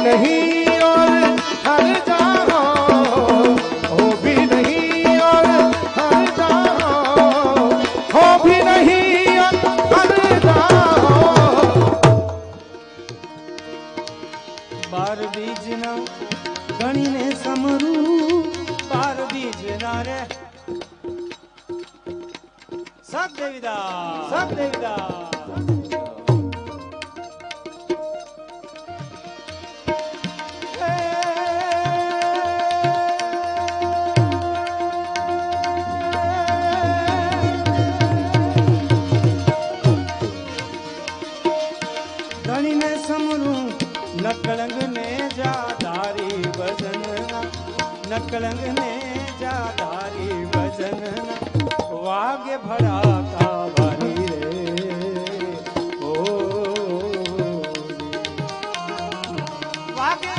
नहीं और हर जाओ, हो भी नहीं और हर जाओ, हो भी नहीं और हर जाओ। बार बीज ना गणी ने समरू, बार बीज ना रे सब देवीदास, सब देवीदास। गणी ने समरू नकलंग ने जा धारी भजन, नकलंग ने जा धारी भजन, वागे भड़ा का वाली रे ओ वागे